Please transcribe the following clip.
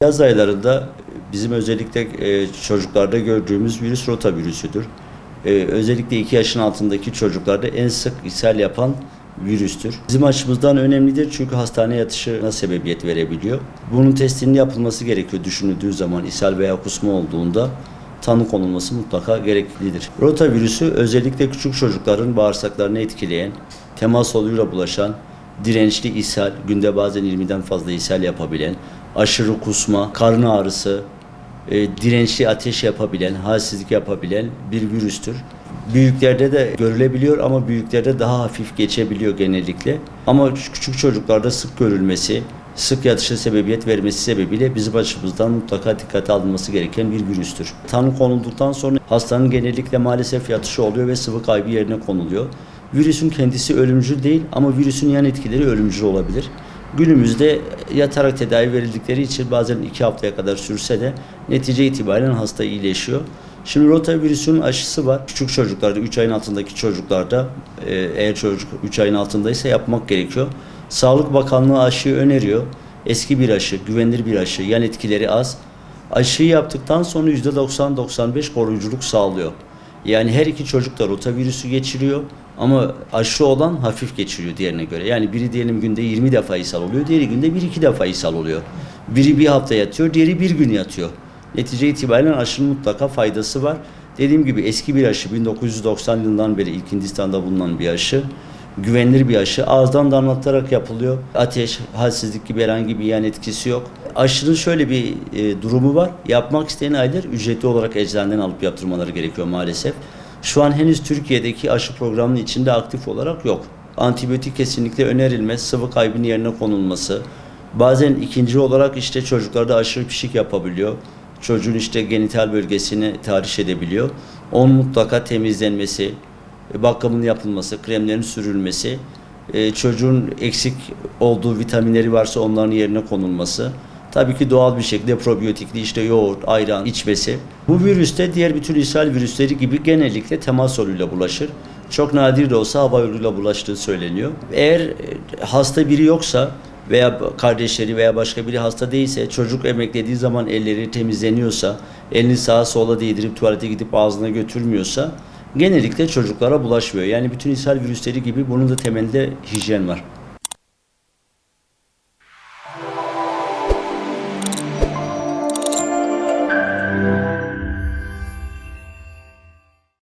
Yaz aylarında bizim özellikle çocuklarda gördüğümüz virüs rotavirüsüdür. Özellikle 2 yaşın altındaki çocuklarda en sık ishal yapan virüstür. Bizim açımızdan önemlidir çünkü hastane yatışına sebebiyet verebiliyor. Bunun testinin yapılması gerekiyor düşünüldüğü zaman ishal veya kusma olduğunda tanı konulması mutlaka gereklidir. Rotavirüsü özellikle küçük çocukların bağırsaklarını etkileyen, temas yoluyla bulaşan, dirençli ishal, günde bazen 20'den fazla ishal yapabilen, aşırı kusma, karın ağrısı, dirençli ateş yapabilen, halsizlik yapabilen bir virüstür. Büyüklerde de görülebiliyor ama büyüklerde daha hafif geçebiliyor genellikle. Ama küçük çocuklarda sık görülmesi, sık yatışa sebebiyet vermesi sebebiyle bizim açımızdan mutlaka dikkate alınması gereken bir virüstür. Tanı konulduktan sonra hastanın genellikle maalesef yatışı oluyor ve sıvı kaybı yerine konuluyor. Virüsün kendisi ölümcül değil ama virüsün yan etkileri ölümcül olabilir. Günümüzde yatarak tedavi verildikleri için bazen 2 haftaya kadar sürse de netice itibariyle hasta iyileşiyor. Şimdi rotavirüsün aşısı var. Küçük çocuklarda, 3 ayın altındaki çocuklarda eğer çocuk 3 ayın altındaysa yapmak gerekiyor. Sağlık Bakanlığı aşıyı öneriyor. Eski bir aşı, güvenilir bir aşı, yan etkileri az. Aşıyı yaptıktan sonra %90-95 koruyuculuk sağlıyor. Yani her iki çocuk da rotavirüsü geçiriyor ama aşı olan hafif geçiriyor diğerine göre. Yani biri diyelim günde 20 defa ishal oluyor, diğeri günde 1-2 defa ishal oluyor. Biri bir hafta yatıyor, diğeri bir gün yatıyor. Netice itibariyle aşının mutlaka faydası var. Dediğim gibi eski bir aşı, 1990 yılından beri ilk Hindistan'da bulunan bir aşı. Güvenilir bir aşı. Ağızdan damlatarak yapılıyor. Ateş, halsizlik gibi herhangi bir yan etkisi yok. Aşının şöyle bir durumu var. Yapmak isteyen aileler ücretli olarak eczaneden alıp yaptırmaları gerekiyor maalesef. Şu an henüz Türkiye'deki aşı programının içinde aktif olarak yok. Antibiyotik kesinlikle önerilmez. Sıvı kaybının yerine konulması. Bazen ikinci olarak işte çocuklarda aşırı pişik yapabiliyor. Çocuğun işte genital bölgesini tahriş edebiliyor. Onun mutlaka temizlenmesi, bakımının yapılması, kremlerin sürülmesi, çocuğun eksik olduğu vitaminleri varsa onların yerine konulması. Tabii ki doğal bir şekilde probiyotikli işte yoğurt, ayran içmesi. Bu virüs de diğer bütün ishal virüsleri gibi genellikle temas yoluyla bulaşır. Çok nadir de olsa hava yoluyla bulaştığı söyleniyor. Eğer hasta biri yoksa veya kardeşleri veya başka biri hasta değilse, çocuk emeklediği zaman elleri temizleniyorsa, elini sağa sola değdirip tuvalete gidip ağzına götürmüyorsa genellikle çocuklara bulaşmıyor. Yani bütün ishal virüsleri gibi bunun da temelinde hijyen var.